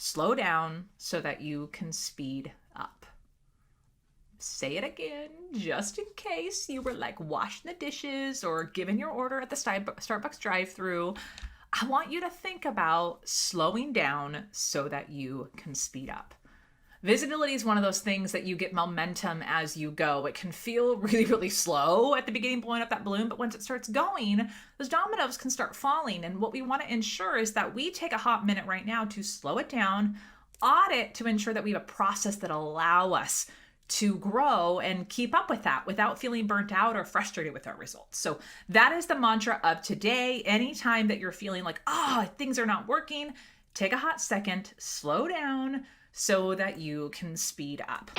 slow down so that you can speed up. Say it again, just in case you were like washing the dishes or giving your order at the Starbucks drive-thru. I want you to think about slowing down so that you can speed up. Visibility is one of those things that you get momentum as you go. It can feel really, really slow at the beginning, blowing up that balloon, but once it starts going, those dominoes can start falling. And what we want to ensure is that we take a hot minute right now to slow it down, audit to ensure that we have a process that allow us to grow and keep up with that without feeling burnt out or frustrated with our results. So that is the mantra of today. Anytime that you're feeling like, things are not working, take a hot second, slow down so that you can speed up.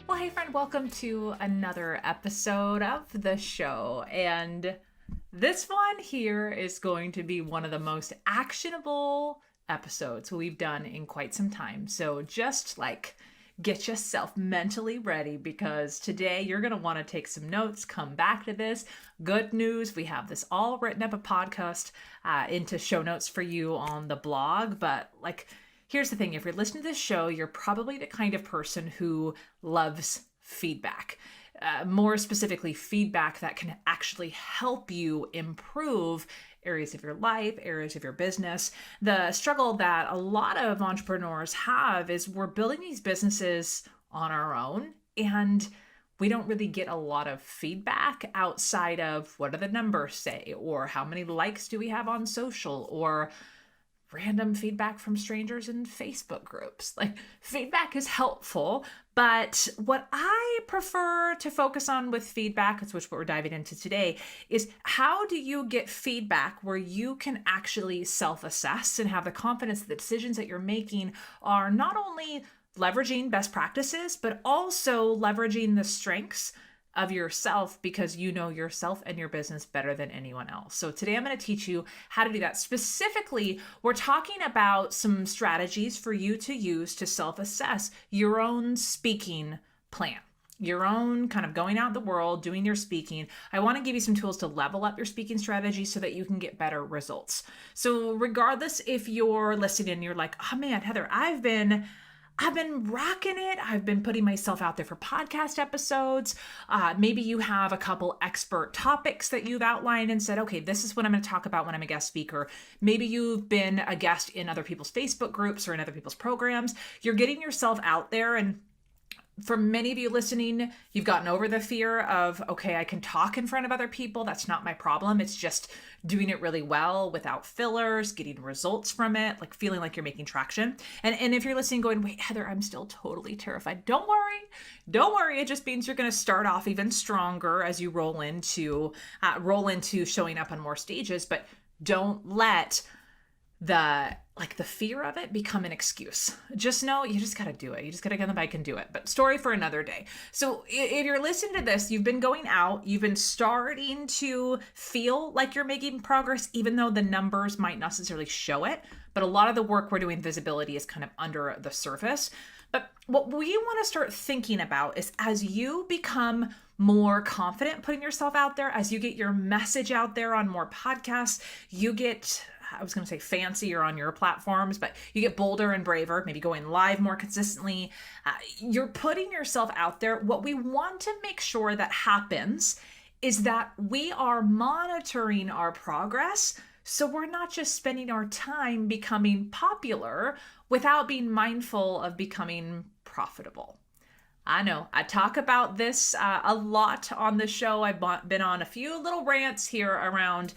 Well, hey friend, welcome to another episode of the show. And this one here is going to be one of the most actionable episodes we've done in quite some time. So just get yourself mentally ready, because today you're going to want to take some notes, come back to this. Good news, we have this all written up a podcast into show notes for you on the blog. But here's the thing. If you're listening to this show, you're probably the kind of person who loves feedback. More specifically, feedback that can actually help you improve areas of your life, areas of your business. The struggle that a lot of entrepreneurs have is we're building these businesses on our own, and we don't really get a lot of feedback outside of what do the numbers say, or how many likes do we have on social, or random feedback from strangers in Facebook groups. Feedback is helpful, but what I prefer to focus on with feedback, which is what we're diving into today, is how do you get feedback where you can actually self-assess and have the confidence that the decisions that you're making are not only leveraging best practices, but also leveraging the strengths of yourself, because you know yourself and your business better than anyone else. So today I'm going to teach you how to do that. Specifically, we're talking about some strategies for you to use to self-assess your own speaking plan, your own kind of going out in the world, doing your speaking. I want to give you some tools to level up your speaking strategy so that you can get better results. So regardless if you're listening and you're like, oh man, Heather, I've been rocking it. I've been putting myself out there for podcast episodes. Maybe you have a couple expert topics that you've outlined and said, okay, this is what I'm going to talk about when I'm a guest speaker. Maybe you've been a guest in other people's Facebook groups or in other people's programs. You're getting yourself out there, and for many of you listening, you've gotten over the fear of, okay, I can talk in front of other people. That's not my problem. It's just doing it really well without fillers, getting results from it, feeling like you're making traction. And if you're listening going, wait, Heather, I'm still totally terrified. Don't worry. It just means you're going to start off even stronger as you roll into showing up on more stages, but don't let the fear of it become an excuse. Just know you just got to do it. You just got to get on the bike and do it. But story for another day. So if you're listening to this, you've been going out, you've been starting to feel like you're making progress, even though the numbers might not necessarily show it. But a lot of the work we're doing, visibility, is kind of under the surface. But what we want to start thinking about is, as you become more confident putting yourself out there, as you get your message out there on more podcasts, you get, I was going to say fancier on your platforms, but you get bolder and braver, maybe going live more consistently. You're putting yourself out there. What we want to make sure that happens is that we are monitoring our progress, so we're not just spending our time becoming popular without being mindful of becoming profitable. I know I talk about this a lot on the show. I've been on a few little rants here around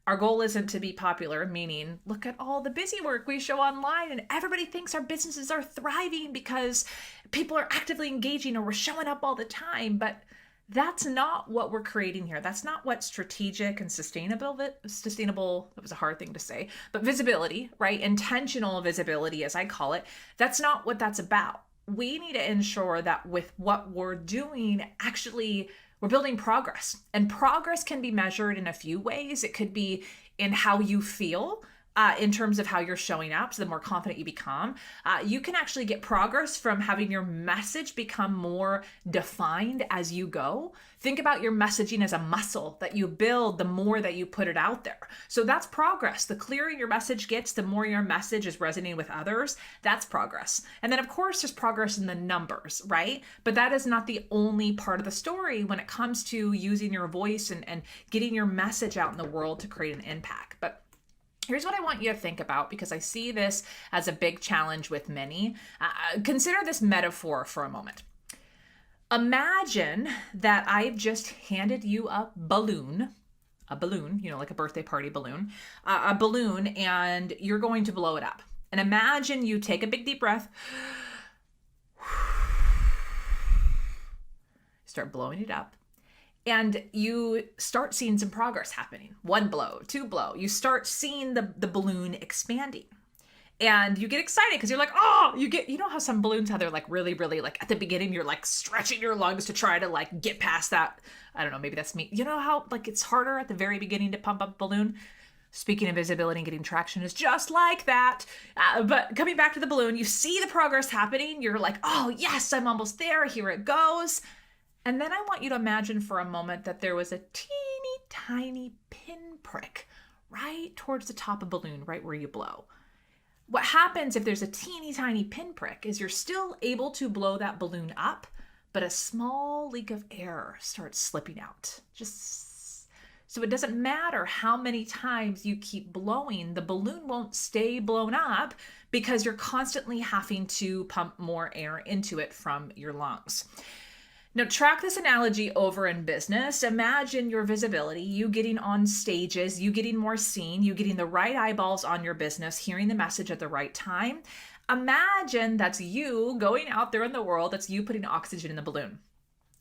our goal isn't to be popular, meaning look at all the busy work we show online and everybody thinks our businesses are thriving because people are actively engaging or we're showing up all the time. But that's not what we're creating here. That's not what strategic and sustainable, that was a hard thing to say, but visibility, right? Intentional visibility, as I call it, that's not what that's about. We need to ensure that with what we're doing, actually, we're building progress. And progress can be measured in a few ways. It could be in how you feel in terms of how you're showing up, so the more confident you become, you can actually get progress from having your message become more defined as you go. Think about your messaging as a muscle that you build the more that you put it out there. So that's progress. The clearer your message gets, the more your message is resonating with others. That's progress. And then, of course, there's progress in the numbers, right? But that is not the only part of the story when it comes to using your voice and getting your message out in the world to create an impact. But here's what I want you to think about, because I see this as a big challenge with many. Consider this metaphor for a moment. Imagine that I've just handed you a balloon, like a birthday party balloon, and you're going to blow it up. And imagine you take a big deep breath, start blowing it up. And you start seeing some progress happening. 1 blow, 2 blow. You start seeing the balloon expanding. And you get excited because you're like, oh, you know how some balloons, how they're like really, really like at the beginning, you're like stretching your lungs to try to like get past that. I don't know, maybe that's me. You know how like it's harder at the very beginning to pump up a balloon? Speaking of visibility and getting traction is just like that. But coming back to the balloon, you see the progress happening. You're like, oh yes, I'm almost there. Here it goes. And then I want you to imagine for a moment that there was a teeny tiny pinprick right towards the top of the balloon, right where you blow. What happens if there's a teeny tiny pinprick is you're still able to blow that balloon up, but a small leak of air starts slipping out. So it doesn't matter how many times you keep blowing, the balloon won't stay blown up because you're constantly having to pump more air into it from your lungs. Now, track this analogy over in business. Imagine your visibility, you getting on stages, you getting more seen, you getting the right eyeballs on your business, hearing the message at the right time. Imagine that's you going out there in the world, that's you putting oxygen in the balloon.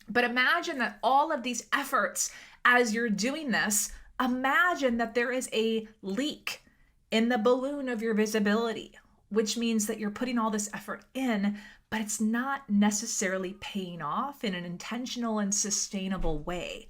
But imagine that all of these efforts, as you're doing this, imagine that there is a leak in the balloon of your visibility, which means that you're putting all this effort in, but it's not necessarily paying off in an intentional and sustainable way.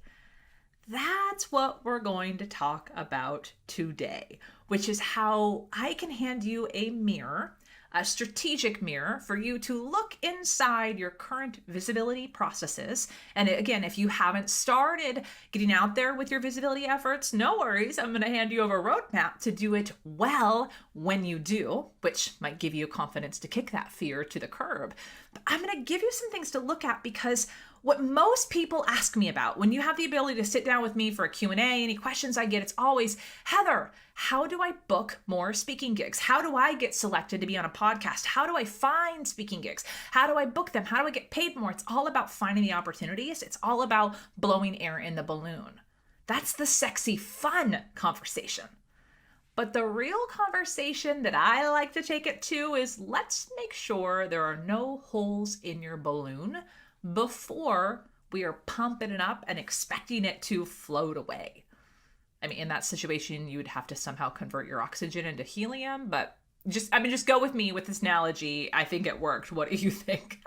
That's what we're going to talk about today, which is how I can hand you a mirror, a strategic mirror for you to look inside your current visibility processes. And again, if you haven't started getting out there with your visibility efforts, no worries. I'm going to hand you over a roadmap to do it well when you do, which might give you confidence to kick that fear to the curb. But I'm going to give you some things to look at, because what most people ask me about when you have the ability to sit down with me for a Q&A, any questions I get, it's always, Heather, how do I book more speaking gigs? How do I get selected to be on a podcast? How do I find speaking gigs? How do I book them? How do I get paid more? It's all about finding the opportunities. It's all about blowing air in the balloon. That's the sexy, fun conversation. But the real conversation that I like to take it to is, let's make sure there are no holes in your balloon before we are pumping it up and expecting it to float away. I mean, in that situation, you would have to somehow convert your oxygen into helium, but just go with me with this analogy. I think it worked. What do you think?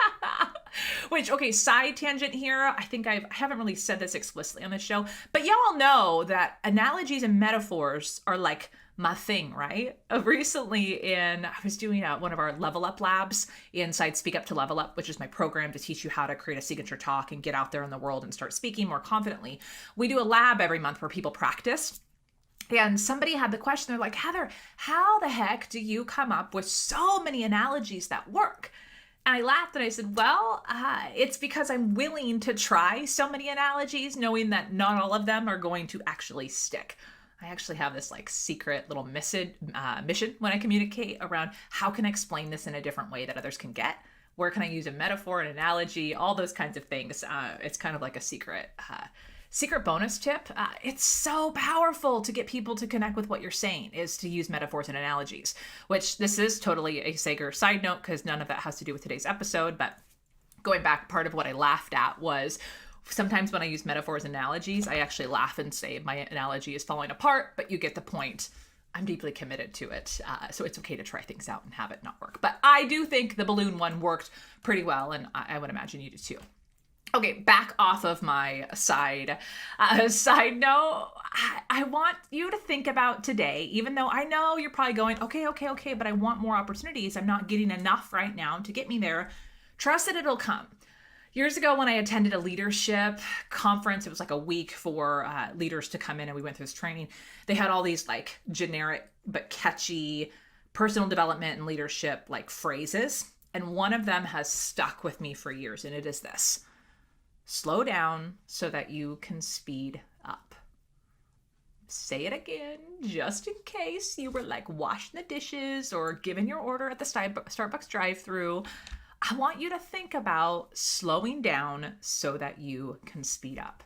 Which, okay, side tangent here. I think I haven't really said this explicitly on the show, but y'all know that analogies and metaphors are like my thing, right? Recently I was doing one of our Level Up labs inside Speak Up to Level Up, which is my program to teach you how to create a signature talk and get out there in the world and start speaking more confidently. We do a lab every month where people practice. And somebody had the question, they're like, Heather, how the heck do you come up with so many analogies that work? And I laughed and I said, well, it's because I'm willing to try so many analogies, knowing that not all of them are going to actually stick. I actually have this like secret little mission when I communicate around how can I explain this in a different way that others can get? Where can I use a metaphor, an analogy, all those kinds of things. It's kind of like a secret bonus tip. It's so powerful to get people to connect with what you're saying, is to use metaphors and analogies, which this is totally a Sager side note because none of that has to do with today's episode. But going back, part of what I laughed at was sometimes when I use metaphors and analogies, I actually laugh and say my analogy is falling apart, but you get the point. I'm deeply committed to it. So it's okay to try things out and have it not work. But I do think the balloon one worked pretty well, and I would imagine you do too. Okay, back off of my side note. I want you to think about today, even though I know you're probably going, okay, but I want more opportunities. I'm not getting enough right now to get me there. Trust that it'll come. Years ago, when I attended a leadership conference, it was like a week for leaders to come in, and we went through this training. They had all these like generic but catchy personal development and leadership like phrases. And one of them has stuck with me for years, and it is this: slow down so that you can speed up. Say it again, just in case you were like washing the dishes or giving your order at the Starbucks drive-thru. I want you to think about slowing down so that you can speed up.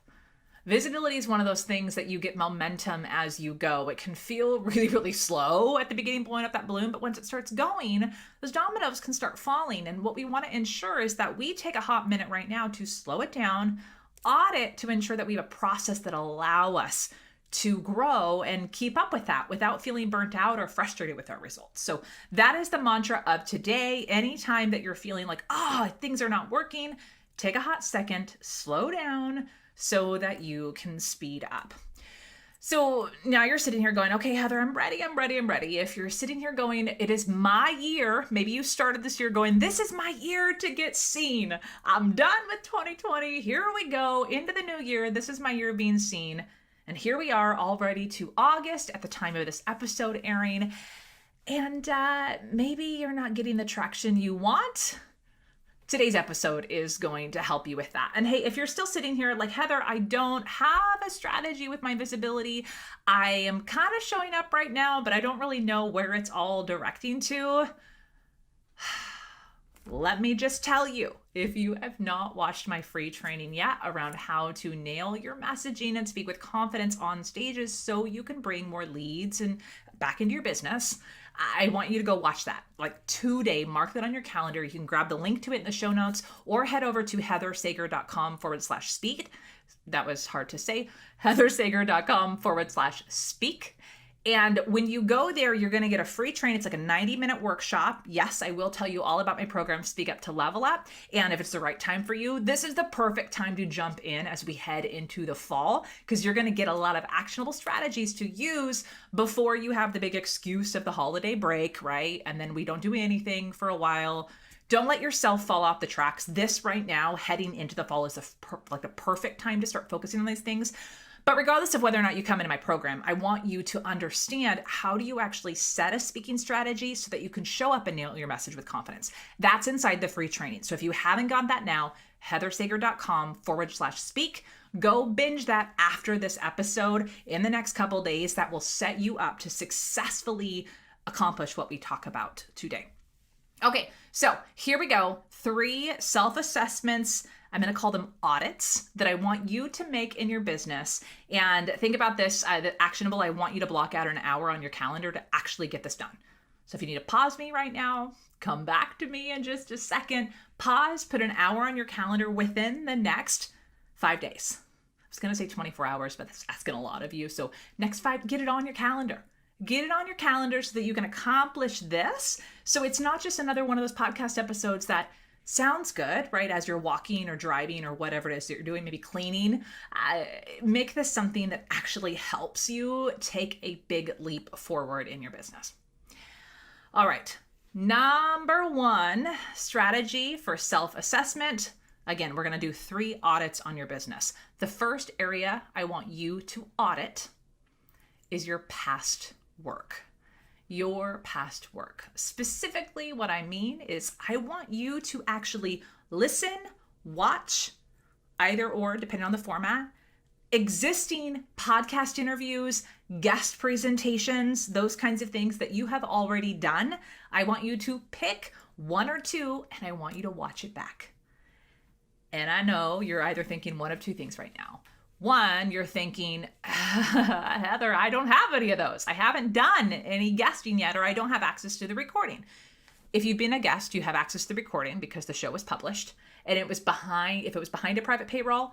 Visibility is one of those things that you get momentum as you go. It can feel really, really slow at the beginning, blowing up that balloon, but once it starts going, those dominoes can start falling. And what we want to ensure is that we take a hot minute right now to slow it down, audit to ensure that we have a process that allow us to grow and keep up with that without feeling burnt out or frustrated with our results. So that is the mantra of today. Anytime that you're feeling like, things are not working, take a hot second, slow down so that you can speed up. So now you're sitting here going, okay, Heather, I'm ready. If you're sitting here going, it is my year, maybe you started this year going, this is my year to get seen. I'm done with 2020. Here we go into the new year. This is my year of being seen. And here we are already to August at the time of this episode airing. And maybe you're not getting the traction you want. Today's episode is going to help you with that. And hey, if you're still sitting here like, Heather, I don't have a strategy with my visibility. I am kind of showing up right now, but I don't really know where it's all directing to. Let me just tell you, if you have not watched my free training yet around how to nail your messaging and speak with confidence on stages so you can bring more leads and back into your business, I want you to go watch that. Like today, mark that on your calendar. You can grab the link to it in the show notes or head over to heathersager.com/speak. That was hard to say. heathersager.com/speak. And when you go there, you're going to get a free training. It's like a 90-minute workshop. Yes, I will tell you all about my program, Speak Up to Level Up. And if it's the right time for you, this is the perfect time to jump in as we head into the fall, because you're going to get a lot of actionable strategies to use before you have the big excuse of the holiday break, right? And then we don't do anything for a while. Don't let yourself fall off the tracks. This right now, heading into the fall, is the perfect time to start focusing on these things. But regardless of whether or not you come into my program, I want you to understand, how do you actually set a speaking strategy so that you can show up and nail your message with confidence. That's inside the free training. So if you haven't got that now, heathersager.com/speak. Go binge that after this episode in the next couple days. That will set you up to successfully accomplish what we talk about today. Okay, so here we go. 3 self-assessments. I'm going to call them audits that I want you to make in your business. And think about this, the actionable. I want you to block out an hour on your calendar to actually get this done. So if you need to pause me right now, come back to me in just a second. Pause, put an hour on your calendar within the next 5 days. I was going to say 24 hours, but that's asking a lot of you. So next 5, get it on your calendar. Get it on your calendar so that you can accomplish this. So it's not just another one of those podcast episodes that sounds good, right? As you're walking or driving or whatever it is that you're doing, maybe cleaning. Make this something that actually helps you take a big leap forward in your business. All right. Number 1 strategy for self-assessment. Again, we're going to do 3 audits on your business. The first area I want you to audit is your past work. Your past work. Specifically, what I mean is I want you to actually listen, watch, either or, depending on the format, existing podcast interviews, guest presentations, those kinds of things that you have already done. I want you to pick 1 or 2, and I want you to watch it back. And I know you're either thinking one of 2 things right now. 1, you're thinking, Heather, I don't have any of those. I haven't done any guesting yet, or I don't have access to the recording. If you've been a guest, you have access to the recording because the show was published and it was behind, if it was behind a private paywall,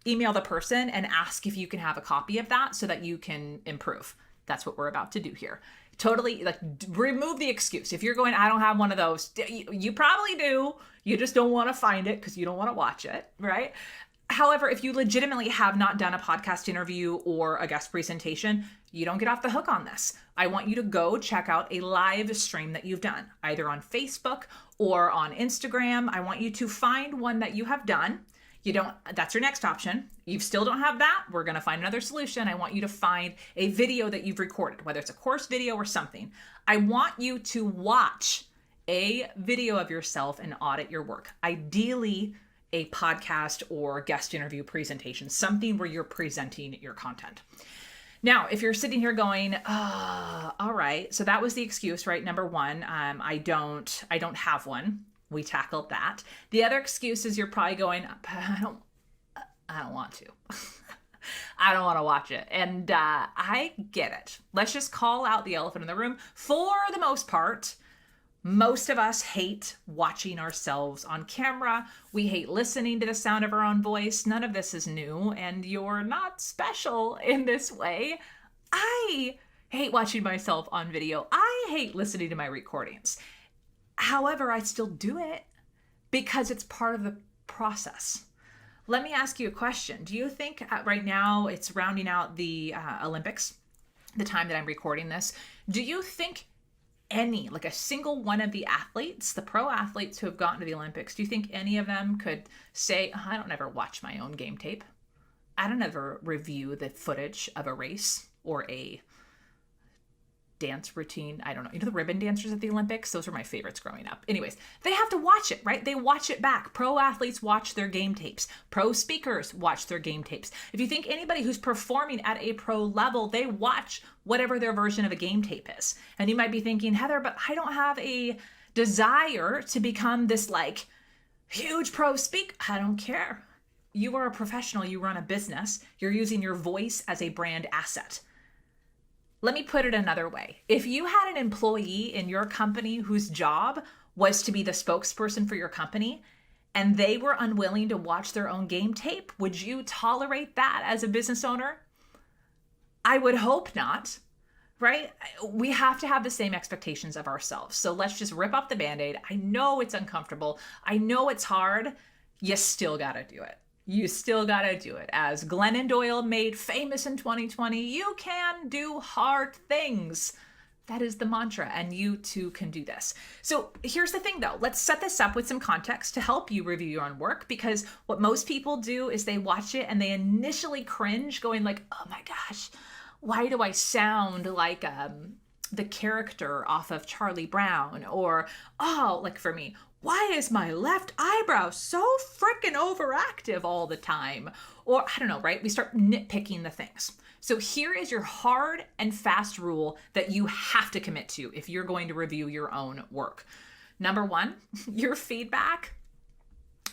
email the person and ask if you can have a copy of that so that you can improve. That's what we're about to do here. Totally, like, remove the excuse. If you're going, I don't have one of those, you probably do. You just don't want to find it because you don't want to watch it, right? However, if you legitimately have not done a podcast interview or a guest presentation, you don't get off the hook on this. I want you to go check out a live stream that you've done, either on Facebook or on Instagram. I want you to find one that you have done. That's your next option. You still don't have that. We're going to find another solution. I want you to find a video that you've recorded, whether it's a course video or something. I want you to watch a video of yourself and audit your work. Ideally, a podcast or guest interview presentation, something where you're presenting your content. Now, if you're sitting here going, all right, so that was the excuse, right? Number one, I don't have one. We tackled that. The other excuse is you're probably going, I don't want to. I don't want to watch it. And I get it. Let's just call out the elephant in the room. For the most part, most of us hate watching ourselves on camera. We hate listening to the sound of our own voice. None of this is new, and you're not special in this way. I hate watching myself on video. I hate listening to my recordings. However, I still do it because it's part of the process. Let me ask you a question. Do you think right now it's rounding out the Olympics, the time that I'm recording this? Do you think like a single one of the athletes, the pro athletes who have gotten to the Olympics, do you think any of them could say, I don't ever watch my own game tape. I don't ever review the footage of a race or a dance routine. I don't know. You know the ribbon dancers at the Olympics? Those were my favorites growing up. Anyways, they have to watch it, right? They watch it back. Pro athletes watch their game tapes. Pro speakers watch their game tapes. If you think anybody who's performing at a pro level, they watch whatever their version of a game tape is. And you might be thinking, Heather, but I don't have a desire to become this like huge pro speaker. I don't care. You are a professional. You run a business. You're using your voice as a brand asset. Let me put it another way. If you had an employee in your company whose job was to be the spokesperson for your company and they were unwilling to watch their own game tape, would you tolerate that as a business owner? I would hope not, right? We have to have the same expectations of ourselves. So let's just rip off the Band-Aid. I know it's uncomfortable. I know it's hard. You still got to do it. You still got to do it. As Glennon Doyle made famous in 2020, you can do hard things. That is the mantra, and you too can do this. So here's the thing though, let's set this up with some context to help you review your own work, because what most people do is they watch it and they initially cringe going like, oh my gosh, why do I sound like the character off of Charlie Brown? Or, oh, like for me, why is my left eyebrow so freaking overactive all the time? Or I don't know, right? We start nitpicking the things. So here is your hard and fast rule that you have to commit to if you're going to review your own work. Number one, your feedback.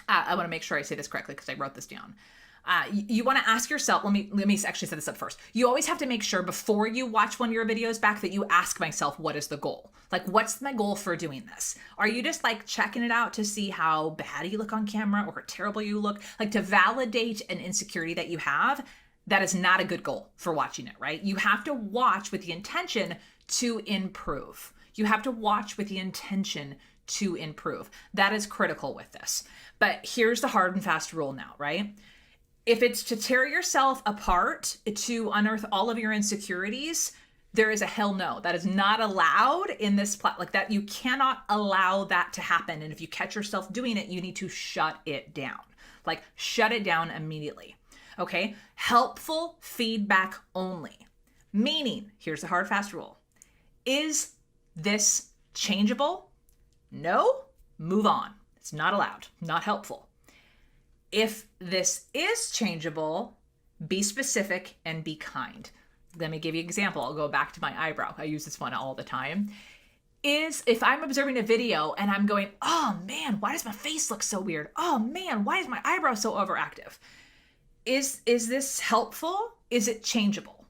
I want to make sure I say this correctly because I wrote this down. You want to ask yourself, let me actually set this up first. You always have to make sure before you watch one of your videos back that you ask myself, what is the goal? Like, what's my goal for doing this? Are you just like checking it out to see how bad you look on camera or how terrible you look? Like to validate an insecurity that you have? That is not a good goal for watching it, right? You have to watch with the intention to improve. You have to watch with the intention to improve. That is critical with this. But here's the hard and fast rule now, right? If it's to tear yourself apart, to unearth all of your insecurities, there is a hell no. That is not allowed in this like that. You cannot allow that to happen. And if you catch yourself doing it, you need to shut it down. Like shut it down immediately. Okay? Helpful feedback only. Meaning, here's the hard fast rule. Is this changeable? No? Move on. It's not allowed. Not helpful. If this is changeable, be specific and be kind. Let me give you an example. I'll go back to my eyebrow. I use this one all the time. If I'm observing a video and I'm going, oh man, why does my face look so weird? Oh man, why is my eyebrow so overactive? Is this helpful? Is it changeable?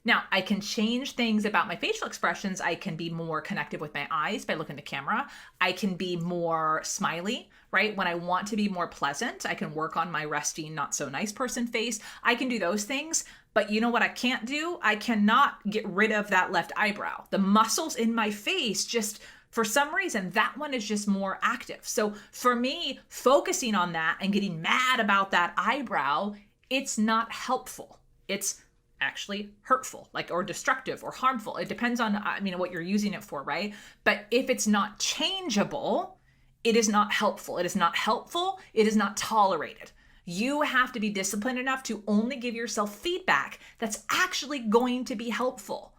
Now, I can change things about my facial expressions. I can be more connected with my eyes by looking at the camera. I can be more smiley, right? When I want to be more pleasant, I can work on my resting, not so nice person face. I can do those things, But you know what I can't do? I cannot get rid of that left eyebrow. The muscles in my face just, for some reason, that one is just more active. So for me, focusing on that and getting mad about that eyebrow, it's not helpful. It's actually hurtful, or destructive or harmful. It depends on, what you're using it for, right? But if it's not changeable, it is not helpful. It is not helpful. It is not tolerated. You have to be disciplined enough to only give yourself feedback that's actually going to be helpful.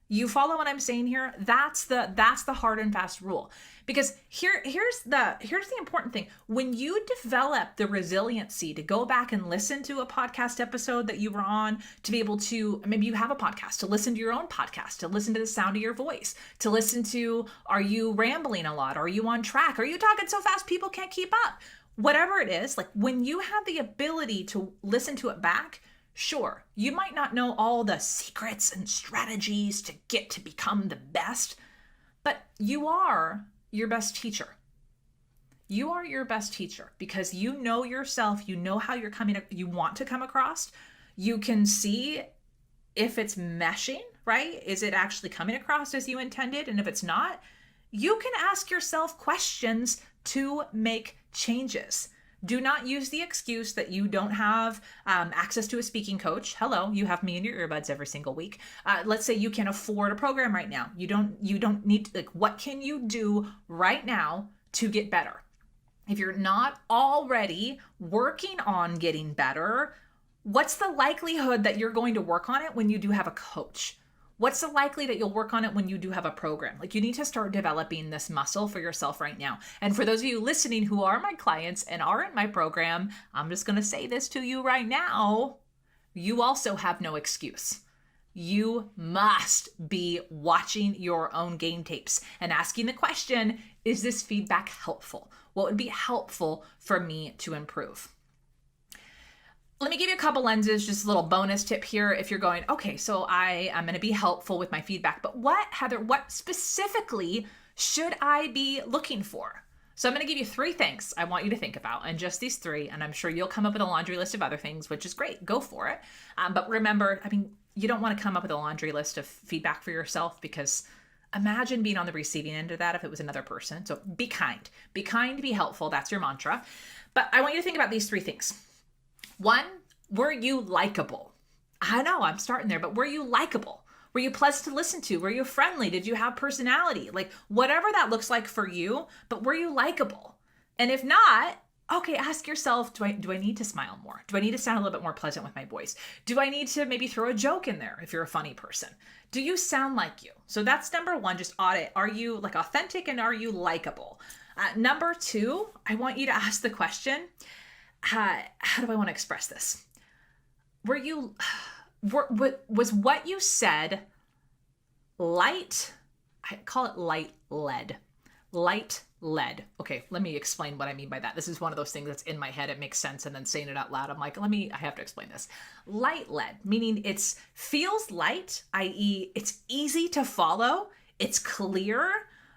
You follow what I'm saying here? That's the hard and fast rule. Because here's the important thing. When you develop the resiliency to go back and listen to a podcast episode that you were on, to be able to, maybe you have a podcast, to listen to your own podcast, to listen to the sound of your voice, to listen to, are you rambling a lot? Are you on track? Are you talking so fast people can't keep up? Whatever it is, when you have the ability to listen to it back, sure, you might not know all the secrets and strategies to get to become the best, but you are your best teacher. You are your best teacher because you know yourself, you know how you want to come across. You can see if it's meshing, right? Is it actually coming across as you intended? And if it's not, you can ask yourself questions to make changes. Do not use the excuse that you don't have access to a speaking coach. Hello, you have me in your earbuds every single week. Let's say you can't afford a program right now. You don't need to, what can you do right now to get better? If you're not already working on getting better, what's the likelihood that you're going to work on it when you do have a coach? What's the likelihood that you'll work on it when you do have a program? You need to start developing this muscle for yourself right now. And for those of you listening who are my clients and are in my program, I'm just going to say this to you right now. You also have no excuse. You must be watching your own game tapes and asking the question, is this feedback helpful? What would be helpful for me to improve? Let me give you a couple lenses, just a little bonus tip here. If you're going, okay, so I am going to be helpful with my feedback, but Heather, what specifically should I be looking for? So I'm going to give you 3 things I want you to think about, and just these 3, and I'm sure you'll come up with a laundry list of other things, which is great. Go for it. But remember, you don't want to come up with a laundry list of feedback for yourself, because imagine being on the receiving end of that if it was another person. So be kind, be helpful. That's your mantra. But I want you to think about these 3 things. 1, were you likable? I know I'm starting there, but were you likable? Were you pleasant to listen to? Were you friendly? Did you have personality? Whatever that looks like for you, but were you likable? And if not, okay, ask yourself, do I need to smile more? Do I need to sound a little bit more pleasant with my voice? Do I need to maybe throw a joke in there if you're a funny person? Do you sound like you? So that's number 1, just audit. Are you authentic and are you likable? Number 2, I want you to ask the question, how do I want to express this? Was what you said light? I call it light led. Light led. Okay, let me explain what I mean by that. This is one of those things that's in my head. It makes sense. And then saying it out loud, I'm like, I have to explain this. Light led, meaning it feels light, i.e. it's easy to follow. It's clear,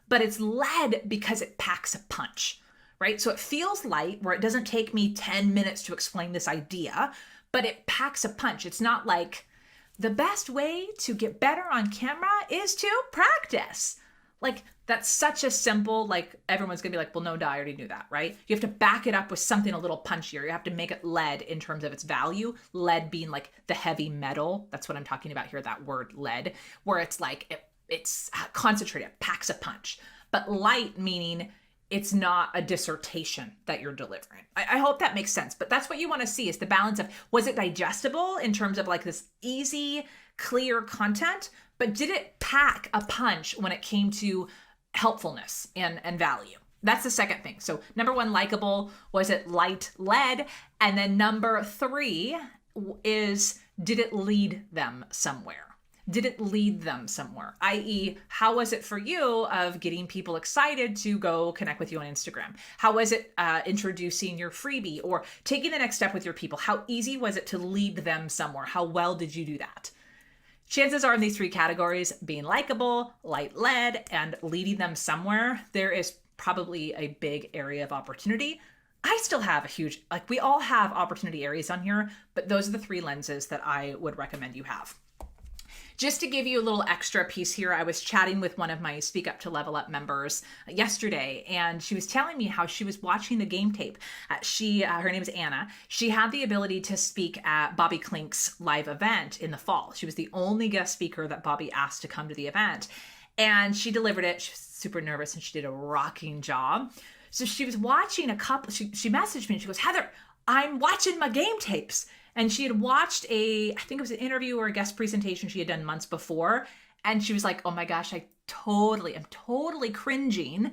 but it's led because it packs a punch. Right? So it feels light, where it doesn't take me 10 minutes to explain this idea, but it packs a punch. It's not like the best way to get better on camera is to practice. That's such a simple, everyone's gonna be like, well, no, I already knew that, right? You have to back it up with something a little punchier. You have to make it lead in terms of its value. Lead being the heavy metal. That's what I'm talking about here, that word lead, where it's it's concentrated, packs a punch. But light meaning it's not a dissertation that you're delivering. I hope that makes sense, but that's what you want to see, is the balance of, was it digestible in terms of this easy, clear content, but did it pack a punch when it came to helpfulness and value? That's the second thing. So number 1, likable. Was it light led? And then number 3 is, did it lead them somewhere? Did it lead them somewhere? I.e., how was it for you of getting people excited to go connect with you on Instagram? How was it introducing your freebie or taking the next step with your people? How easy was it to lead them somewhere? How well did you do that? Chances are in these 3 categories, being likable, light-led, and leading them somewhere, there is probably a big area of opportunity. I still have a huge, like we all have opportunity areas on here, but those are the 3 lenses that I would recommend you have. Just to give you a little extra piece here, I was chatting with one of my Speak Up to Level Up members yesterday, and she was telling me how she was watching the game tape. Her name is Anna. She had the ability to speak at Bobby Klink's live event in the fall. She was the only guest speaker that Bobby asked to come to the event, and she delivered it. She was super nervous, and she did a rocking job. So she was watching she messaged me, and she goes, Heather, I'm watching my game tapes. And she had watched I think it was an interview or a guest presentation she had done months before. And she was like, oh my gosh, I'm totally cringing.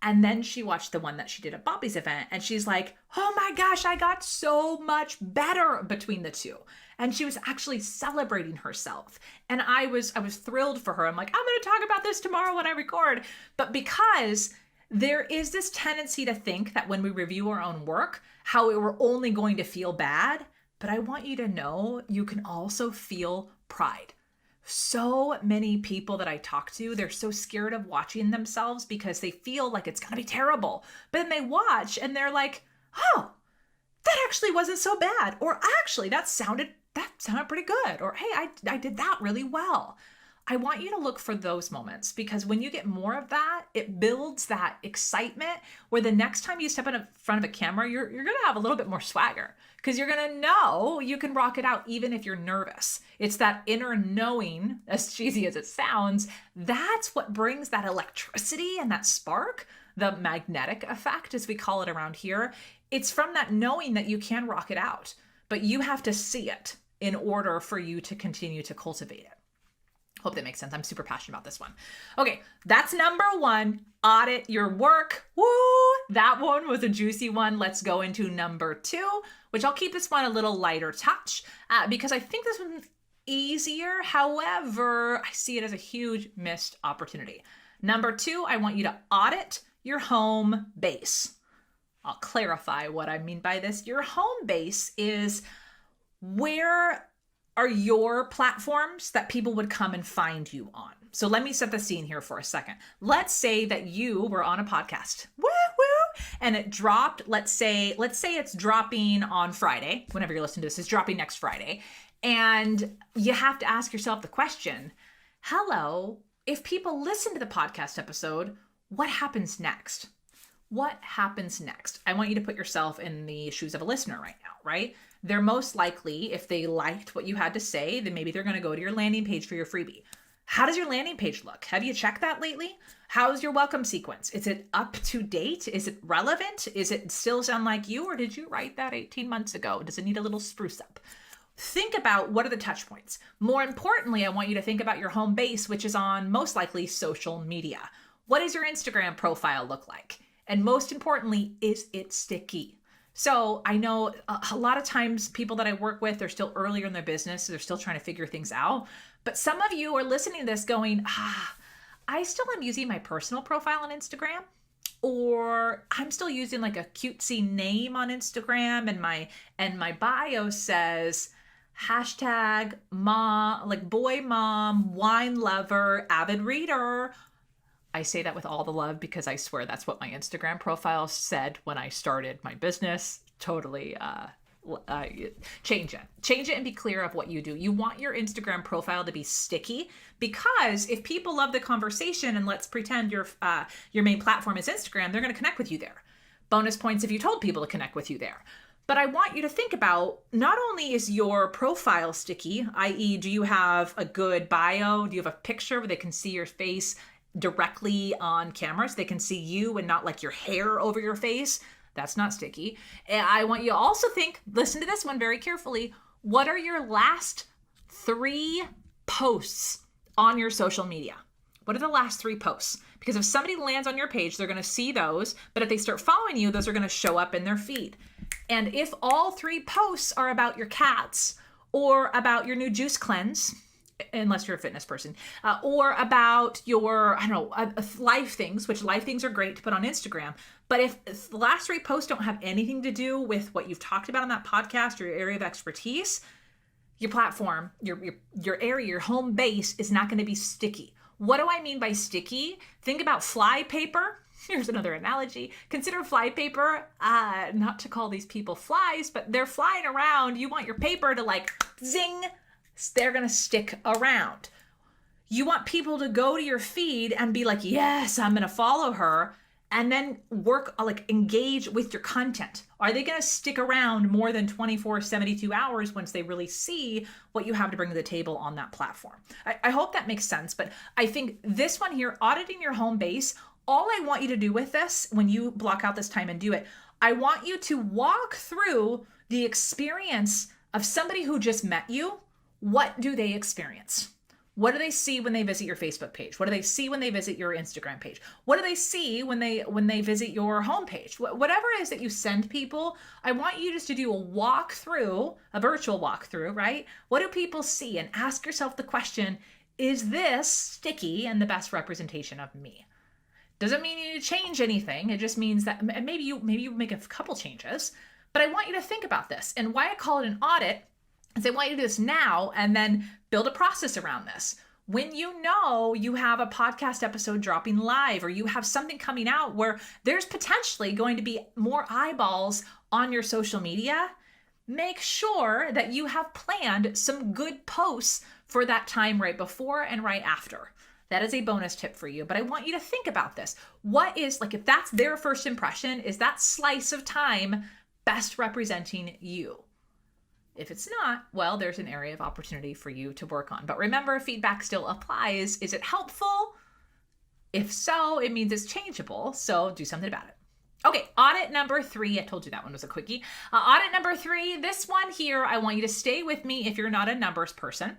And then she watched the one that she did at Bobby's event. And she's like, oh my gosh, I got so much better between the 2. And she was actually celebrating herself. And I was thrilled for her. I'm like, I'm going to talk about this tomorrow when I record. But because there is this tendency to think that when we review our own work, how we're only going to feel bad. But I want you to know you can also feel pride. So many people that I talk to, they're so scared of watching themselves because they feel like it's going to be terrible. But then they watch and they're like, oh, that actually wasn't so bad. Or actually, that sounded pretty good. Or hey, I did that really well. I want you to look for those moments, because when you get more of that, it builds that excitement where the next time you step in front of a camera, you're going to have a little bit more swagger, because you're going to know you can rock it out even if you're nervous. It's that inner knowing, as cheesy as it sounds, that's what brings that electricity and that spark, the magnetic effect, as we call it around here. It's from that knowing that you can rock it out, but you have to see it in order for you to continue to cultivate it. Hope that makes sense. I'm super passionate about this one. Okay, that's number 1. Audit your work. Woo! That one was a juicy one. Let's go into number 2, which I'll keep this one a little lighter touch because I think this one's easier. However, I see it as a huge missed opportunity. Number 2, I want you to audit your home base. I'll clarify what I mean by this. Your home base is where are your platforms that people would come and find you on. So let me set the scene here for a second. Let's say that you were on a podcast, and it dropped. Let's say it's dropping on Friday. Whenever you're listening to this, it's dropping next Friday. And you have to ask yourself the question, hello, if people listen to the podcast episode, what happens next? What happens next? I want you to put yourself in the shoes of a listener right now, right? They're most likely, if they liked what you had to say, then maybe they're going to go to your landing page for your freebie. How does your landing page look? Have you checked that lately? How's your welcome sequence? Is it up to date? Is it relevant? Is it still sound like you, or did you write that 18 months ago? Does it need a little spruce up? Think about what are the touch points. More importantly, I want you to think about your home base, which is on most likely social media. What does your Instagram profile look like? And most importantly, is it sticky? So I know a lot of times people that I work with, they're still earlier in their business. So they're still trying to figure things out. But some of you are listening to this going, I still am using my personal profile on Instagram, or I'm still using like a cutesy name on Instagram, and my bio says hashtag mom, like boy mom, wine lover, avid reader. I say that with all the love because I swear that's what my Instagram profile said when I started my business. Totally change it and be clear of what you do. You want your Instagram profile to be sticky, because if people love the conversation, and let's pretend your main platform is Instagram, they're going to connect with you there. Bonus points if you told people to connect with you there. But I want you to think about, not only is your profile sticky, i.e., do you have a good bio? Do you have a picture where they can see your face directly on camera so they can see you and not like your hair over your face? That's not sticky. And I want you to also think, listen to this one very carefully. What are your last 3 posts on your social media? What are the last 3 posts? Because if somebody lands on your page, they're going to see those. But if they start following you, those are going to show up in their feed. And if all 3 posts are about your cats, or about your new juice cleanse, unless you're a fitness person, or about your, life things, which life things are great to put on Instagram. But if the last 3 posts don't have anything to do with what you've talked about on that podcast or your area of expertise, your platform, your area, your home base is not going to be sticky. What do I mean by sticky? Think about fly paper. Here's another analogy. Consider flypaper, not to call these people flies, but they're flying around. You want your paper to like zing, they're going to stick around. You want people to go to your feed and be like, yes, I'm going to follow her, and then work, like engage with your content. Are they going to stick around more than 24, 72 hours once they really see what you have to bring to the table on that platform? I hope that makes sense. But I think this one here, auditing your home base, all I want you to do with this, when you block out this time and do it, I want you to walk through the experience of somebody who just met you. What do they experience? What do they see when they visit your Facebook page? What do they see when they visit your Instagram page? What do they see when they visit your homepage? Whatever it is that you send people, I want you just to do a walkthrough, a virtual walkthrough, right? What do people see? And ask yourself the question, is this sticky and the best representation of me? Doesn't mean you need to change anything. It just means that maybe you make a couple changes, but I want you to think about this. And why I call it an audit is I want you to do this now and then build a process around this. When you know you have a podcast episode dropping live, or you have something coming out where there's potentially going to be more eyeballs on your social media, make sure that you have planned some good posts for that time right before and right after. That is a bonus tip for you, but I want you to think about this. What is, like, if that's their first impression, is that slice of time best representing you? If it's not, well, there's an area of opportunity for you to work on. But remember, feedback still applies. Is it helpful? If so, it means it's changeable. So do something about it. Okay, audit number 3. I told you that one was a quickie. Audit number 3, this one here, I want you to stay with me if you're not a numbers person.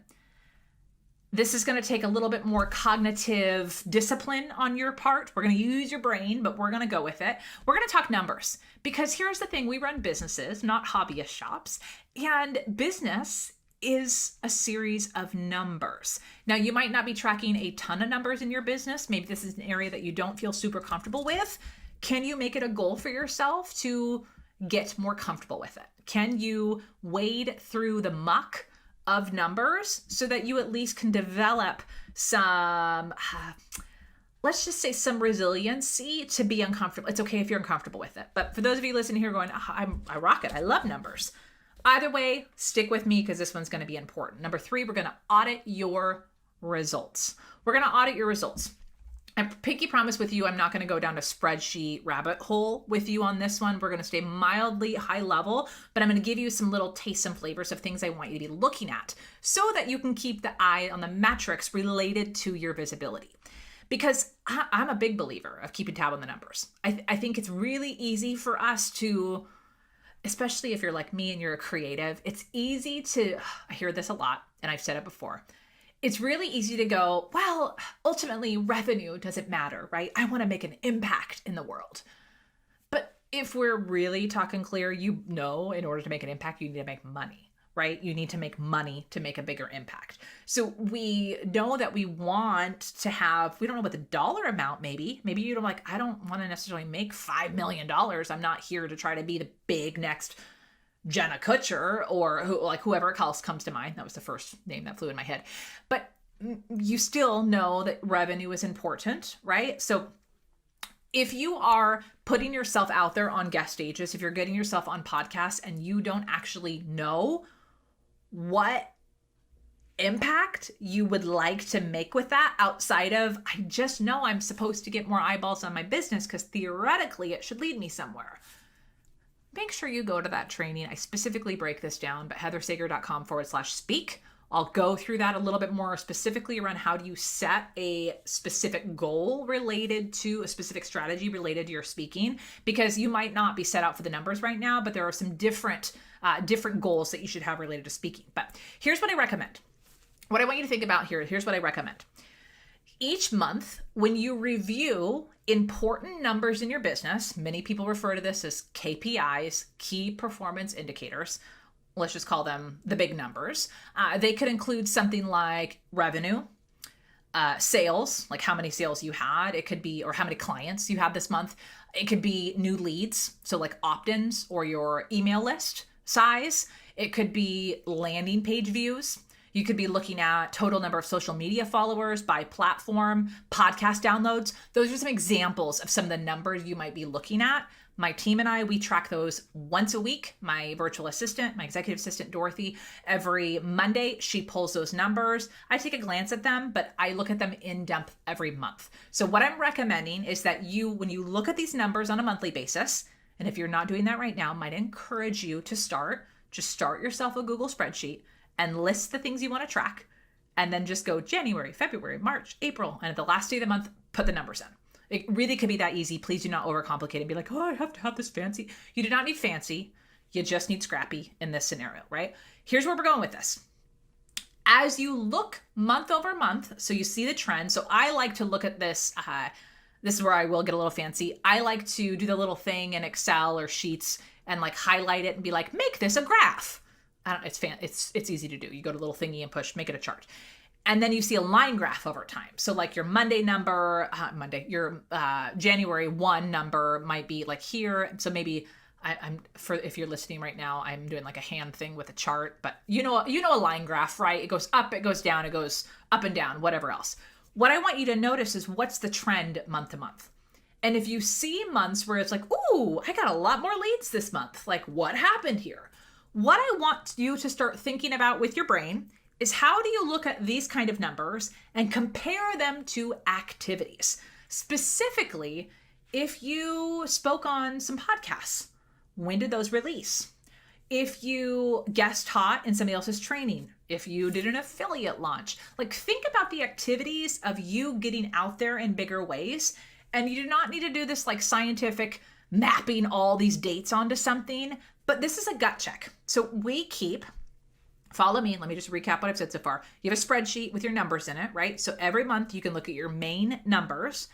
This is going to take a little bit more cognitive discipline on your part. We're going to use your brain, but we're going to go with it. We're going to talk numbers, because here's the thing. We run businesses, not hobbyist shops, and business is a series of numbers. Now, you might not be tracking a ton of numbers in your business. Maybe this is an area that you don't feel super comfortable with. Can you make it a goal for yourself to get more comfortable with it? Can you wade through the muck of numbers so that you at least can develop some, let's just say, some resiliency to be uncomfortable? It's okay if you're uncomfortable with it. But for those of you listening here going, I rock it, I love numbers. Either way, stick with me because this one's going to be important. Number 3, we're going to audit your results. We're going to audit your results. I pinky promise with you, I'm not going to go down a spreadsheet rabbit hole with you on this one. We're going to stay mildly high level, but I'm going to give you some little tastes and flavors of things I want you to be looking at so that you can keep the eye on the metrics related to your visibility. Because I'm a big believer of keeping tab on the numbers. I think it's really easy for us to, especially if you're like me and you're a creative, it's easy to, I hear this a lot, and I've said it before, it's really easy to go, well, ultimately revenue doesn't matter, right? I want to make an impact in the world. But if we're really talking clear, you know, in order to make an impact, you need to make money, right? You need to make money to make a bigger impact. So we know that we want to have, we don't know what the dollar amount maybe you don't like, I don't want to necessarily make $5 million. I'm not here to try to be the big next Jenna Kutcher or whoever else comes to mind. That was the first name that flew in my head. But you still know that revenue is important, right? So if you are putting yourself out there on guest stages, if you're getting yourself on podcasts and you don't actually know what impact you would like to make with that outside of, I just know I'm supposed to get more eyeballs on my business because theoretically it should lead me somewhere, make sure you go to that training. I specifically break this down, but heathersager.com/speak. I'll go through that a little bit more specifically around how do you set a specific goal related to a specific strategy related to your speaking, because you might not be set out for the numbers right now, but there are some different goals that you should have related to speaking. But here's what I recommend. What I want you to think about here, here's what I recommend. Each month, when you review important numbers in your business, many people refer to this as KPIs, key performance indicators. Let's just call them the big numbers. They could include something like revenue, sales, like how many sales you had. It could be, or how many clients you had this month. It could be new leads, so like opt-ins or your email list size. It could be landing page views. You could be looking at total number of social media followers by platform, podcast downloads. Those are some examples of some of the numbers you might be looking at. My team and I, we track those once a week. My virtual assistant, my executive assistant, Dorothy, every Monday, she pulls those numbers. I take a glance at them, but I look at them in depth every month. So what I'm recommending is that when you look at these numbers on a monthly basis, and if you're not doing that right now, I might encourage you to just start yourself a Google spreadsheet and list the things you want to track. And then just go January, February, March, April. And at the last day of the month, put the numbers in. It really could be that easy. Please do not overcomplicate and be like, oh, I have to have this fancy. You do not need fancy. You just need scrappy in this scenario, right? Here's where we're going with this. As you look month over month, so you see the trend. So I like to look at this. This is where I will get a little fancy. I like to do the little thing in Excel or Sheets and like highlight it and be like, make this a graph. It's easy to do. You go to little thingy and push, make it a chart. And then you see a line graph over time. So like your Monday number, your January 1 number might be like here. So maybe if you're listening right now, I'm doing like a hand thing with a chart, but you know a line graph, right? It goes up, it goes down, it goes up and down, whatever else. What I want you to notice is what's the trend month to month. And if you see months where it's like, ooh, I got a lot more leads this month, like what happened here? What I want you to start thinking about with your brain is how do you look at these kind of numbers and compare them to activities? Specifically, if you spoke on some podcasts, when did those release? If you guest taught in somebody else's training, if you did an affiliate launch, like think about the activities of you getting out there in bigger ways. And you do not need to do this like scientific mapping all these dates onto something, but this is a gut check. So follow me. Let me just recap what I've said so far. You have a spreadsheet with your numbers in it, right? So every month you can look at your main numbers.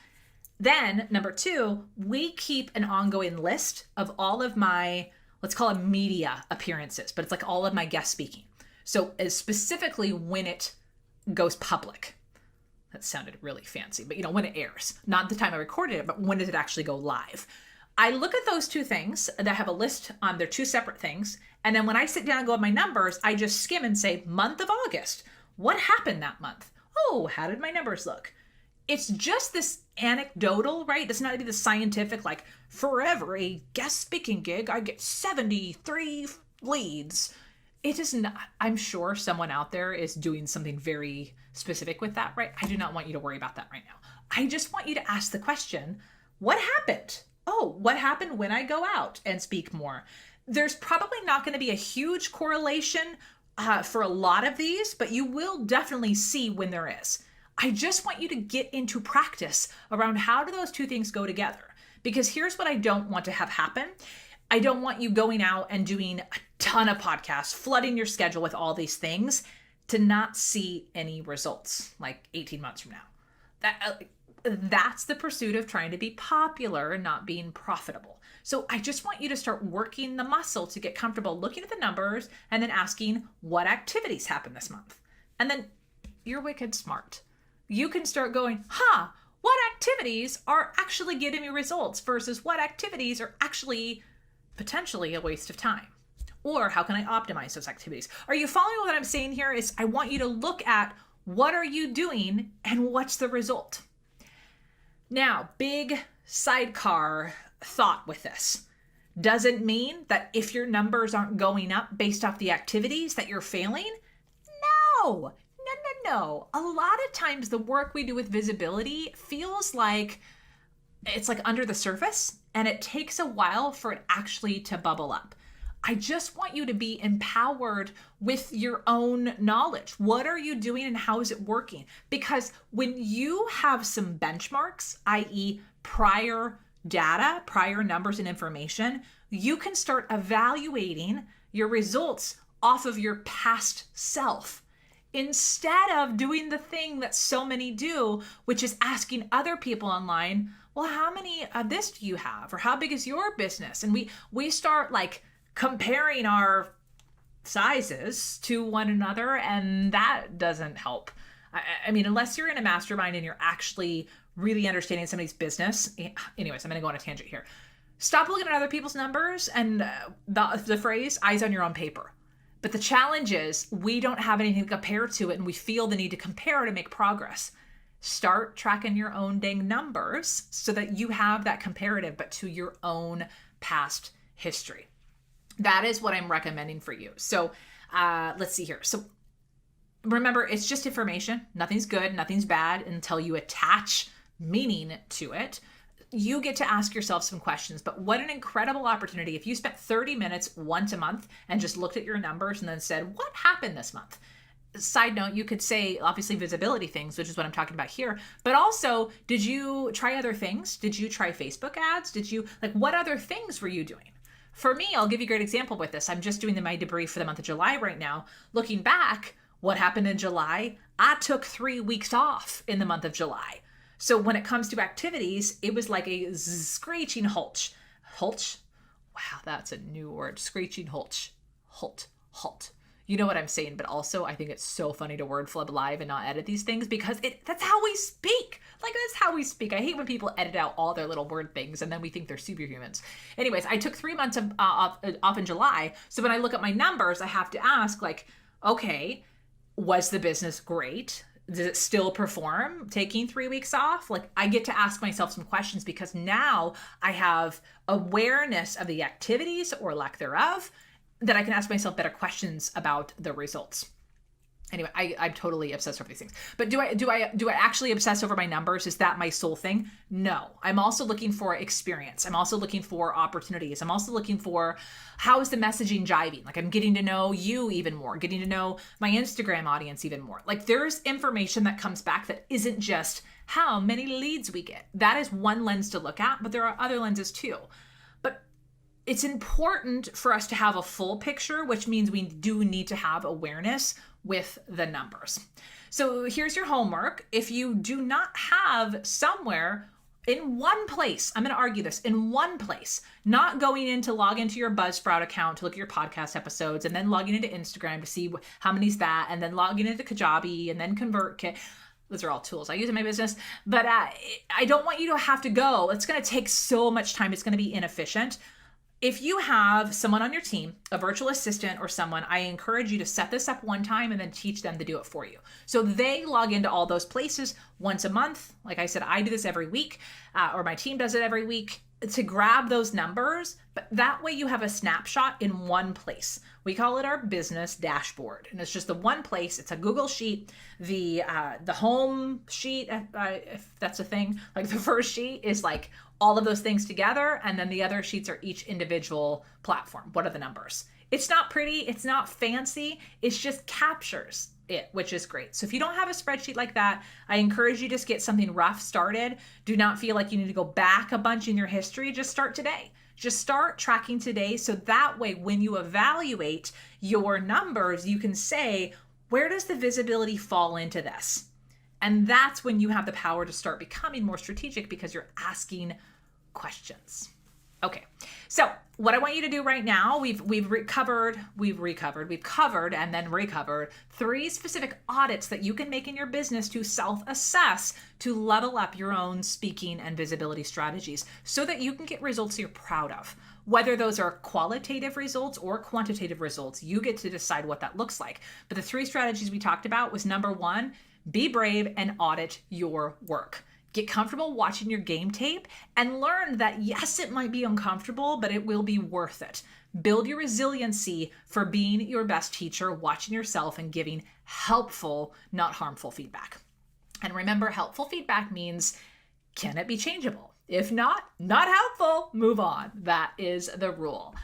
Then number 2, we keep an ongoing list of all of my, let's call it media appearances, but it's like all of my guest speaking. So specifically when it goes public. That sounded really fancy, but when it airs, not the time I recorded it, but when does it actually go live? I look at those two things that have a list on, they're two separate things. And then when I sit down and go at my numbers, I just skim and say, month of August, what happened that month? Oh, how did my numbers look? It's just this anecdotal, right? It does not be the scientific, like for every guest speaking gig, I get 73 leads. It is not, I'm sure someone out there is doing something very specific with that, right? I do not want you to worry about that right now. I just want you to ask the question, what happened? Oh, what happened when I go out and speak more? There's probably not going to be a huge correlation for a lot of these, but you will definitely see when there is. I just want you to get into practice around how do those two things go together? Because here's what I don't want to have happen. I don't want you going out and doing a ton of podcasts, flooding your schedule with all these things to not see any results like 18 months from now. That's the pursuit of trying to be popular, not being profitable. So I just want you to start working the muscle to get comfortable looking at the numbers and then asking what activities happened this month. And then you're wicked smart. You can start going, what activities are actually getting me results versus what activities are actually potentially a waste of time? Or how can I optimize those activities? Are you following what I'm saying here? Is I want you to look at what are you doing and what's the result? Now, big sidecar thought with this. Doesn't mean that if your numbers aren't going up based off the activities that you're failing. No. A lot of times the work we do with visibility feels like it's like under the surface and it takes a while for it actually to bubble up. I just want you to be empowered with your own knowledge. What are you doing and how is it working? Because when you have some benchmarks, i.e. prior data, prior numbers and information, you can start evaluating your results off of your past self instead of doing the thing that so many do, which is asking other people online, well, how many of this do you have? Or how big is your business? And we start like comparing our sizes to one another, and that doesn't help. I mean, unless you're in a mastermind and you're actually really understanding somebody's business. Anyways, I'm going to go on a tangent here. Stop looking at other people's numbers and the phrase eyes on your own paper. But the challenge is we don't have anything to compare to it, and we feel the need to compare to make progress. Start tracking your own dang numbers so that you have that comparative, but to your own past history. That is what I'm recommending for you. So let's see here. So remember, it's just information. Nothing's good, nothing's bad until you attach meaning to it. You get to ask yourself some questions, but what an incredible opportunity if you spent 30 minutes once a month and just looked at your numbers and then said, what happened this month? Side note, you could say obviously visibility things, which is what I'm talking about here, but also, did you try other things? Did you try Facebook ads? What other things were you doing? For me, I'll give you a great example with this. I'm just doing my debrief for the month of July right now. Looking back, what happened in July? I took 3 weeks off in the month of July. So when it comes to activities, it was like a screeching halt. Halt? Wow, that's a new word. Screeching halt. Halt. You know what I'm saying, but also I think it's so funny to word flub live and not edit these things because that's how we speak. That's how we speak. I hate when people edit out all their little word things and then we think they're superhumans. Anyways, I took 3 months off in July. So when I look at my numbers, I have to ask okay, was the business great? Does it still perform taking 3 weeks off? I get to ask myself some questions because now I have awareness of the activities or lack thereof that I can ask myself better questions about the results. Anyway, I'm totally obsessed over these things. But do I actually obsess over my numbers? Is that my sole thing? No. I'm also looking for experience. I'm also looking for opportunities. I'm also looking for how is the messaging jiving? I'm getting to know you even more, getting to know my Instagram audience even more. There's information that comes back that isn't just how many leads we get. That is one lens to look at, but there are other lenses too. But it's important for us to have a full picture, which means we do need to have awareness with the numbers. So here's your homework. If you do not have somewhere in one place, I'm going to argue this, in one place, not going in to log into your Buzzsprout account to look at your podcast episodes and then logging into Instagram to see how many's that, and then logging into Kajabi and then ConvertKit. Those are all tools I use in my business, but I don't want you to have to go. It's going to take so much time. It's going to be inefficient. If you have someone on your team, a virtual assistant or someone, I encourage you to set this up one time and then teach them to do it for you. So they log into all those places once a month. Like I said, I do this every week, or my team does it every week to grab those numbers. But that way you have a snapshot in one place. We call it our business dashboard. And it's just the one place. It's a Google sheet. The home sheet, if that's a thing, the first sheet is all of those things together. And then the other sheets are each individual platform. What are the numbers? It's not pretty. It's not fancy. It's just captures it, which is great. So if you don't have a spreadsheet like that, I encourage you just get something rough started. Do not feel like you need to go back a bunch in your history. Just start today. Just start tracking today. So that way, when you evaluate your numbers, you can say, where does the visibility fall into this? And that's when you have the power to start becoming more strategic because you're asking questions. Okay, so what I want you to do right now, we've covered and then recovered 3 specific audits that you can make in your business to self-assess, to level up your own speaking and visibility strategies so that you can get results you're proud of. Whether those are qualitative results or quantitative results, you get to decide what that looks like. But the 3 strategies we talked about was number 1, be brave and audit your work. Get comfortable watching your game tape and learn that yes, it might be uncomfortable, but it will be worth it. Build your resiliency for being your best teacher, watching yourself and giving helpful, not harmful feedback. And remember, helpful feedback means, can it be changeable? If not helpful, move on. That is the rule.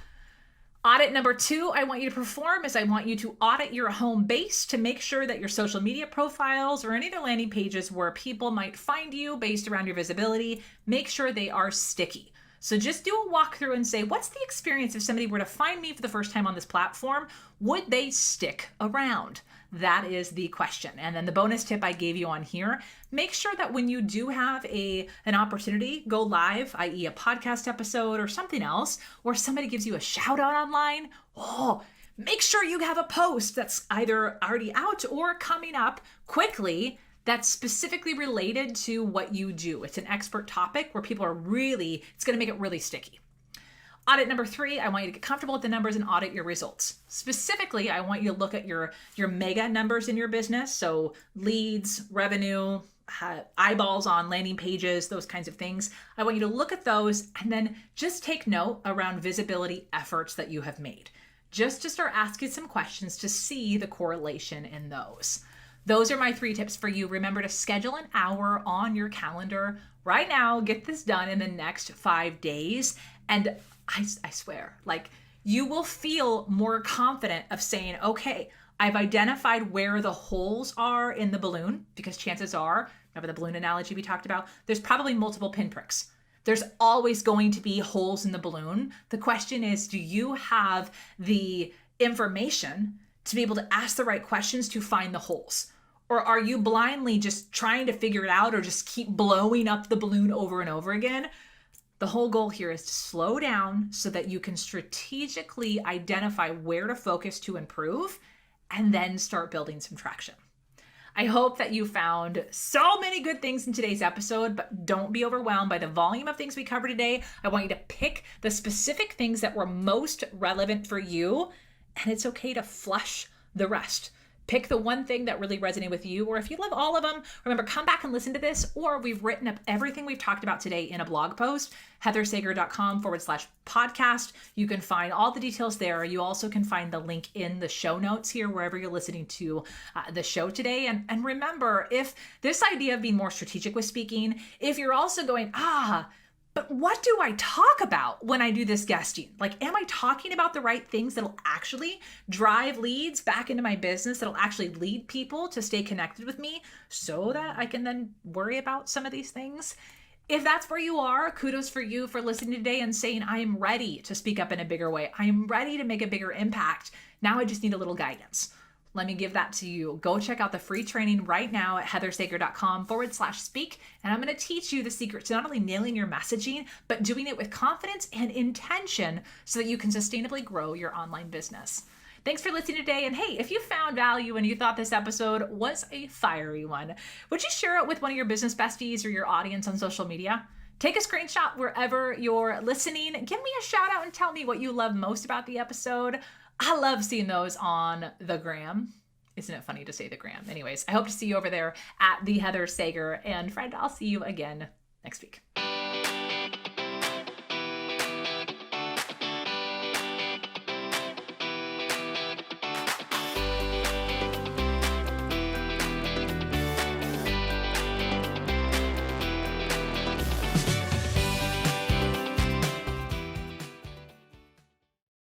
Audit number 2 I want you to perform is I want you to audit your home base to make sure that your social media profiles or any other landing pages where people might find you based around your visibility, make sure they are sticky. So just do a walkthrough and say, what's the experience if somebody were to find me for the first time on this platform? Would they stick around? That is the question. And then the bonus tip I gave you on here, make sure that when you do have an opportunity, go live, i.e. a podcast episode or something else, or somebody gives you a shout out online, make sure you have a post that's either already out or coming up quickly that's specifically related to what you do. It's an expert topic where people are it's going to make it really sticky. Audit number 3, I want you to get comfortable with the numbers and audit your results. Specifically, I want you to look at your mega numbers in your business. So leads, revenue, eyeballs on landing pages, those kinds of things. I want you to look at those and then just take note around visibility efforts that you have made. Just to start asking some questions to see the correlation in those. Those are my 3 tips for you. Remember to schedule an hour on your calendar right now. Get this done in the next 5 days. And I swear, like, you will feel more confident of saying, okay, I've identified where the holes are in the balloon, because chances are, remember the balloon analogy we talked about, there's probably multiple pinpricks. There's always going to be holes in the balloon. The question is, do you have the information to be able to ask the right questions to find the holes? Or are you blindly just trying to figure it out or just keep blowing up the balloon over and over again? The whole goal here is to slow down so that you can strategically identify where to focus to improve and then start building some traction. I hope that you found so many good things in today's episode, but don't be overwhelmed by the volume of things we covered today. I want you to pick the specific things that were most relevant for you, and it's okay to flush the rest. Pick the one thing that really resonated with you, or if you love all of them, remember, come back and listen to this, or we've written up everything we've talked about today in a blog post, heathersager.com/podcast. You can find all the details there. You also can find the link in the show notes here, wherever you're listening to the show today. And remember, if this idea of being more strategic with speaking, if you're also going, but what do I talk about when I do this guesting? Like, am I talking about the right things that'll actually drive leads back into my business, that'll actually lead people to stay connected with me so that I can then worry about some of these things? If that's where you are, kudos for you for listening today and saying, I am ready to speak up in a bigger way. I am ready to make a bigger impact. Now I just need a little guidance. Let me give that to you. Go check out the free training right now at heathersager.com/speak. And I'm going to teach you the secret to not only nailing your messaging, but doing it with confidence and intention so that you can sustainably grow your online business. Thanks for listening today. And hey, if you found value and you thought this episode was a fiery one, would you share it with one of your business besties or your audience on social media? Take a screenshot wherever you're listening. Give me a shout out and tell me what you love most about the episode. I love seeing those on the gram. Isn't it funny to say the gram? Anyways, I hope to see you over there at the Heather Sager. And friend, I'll see you again next week.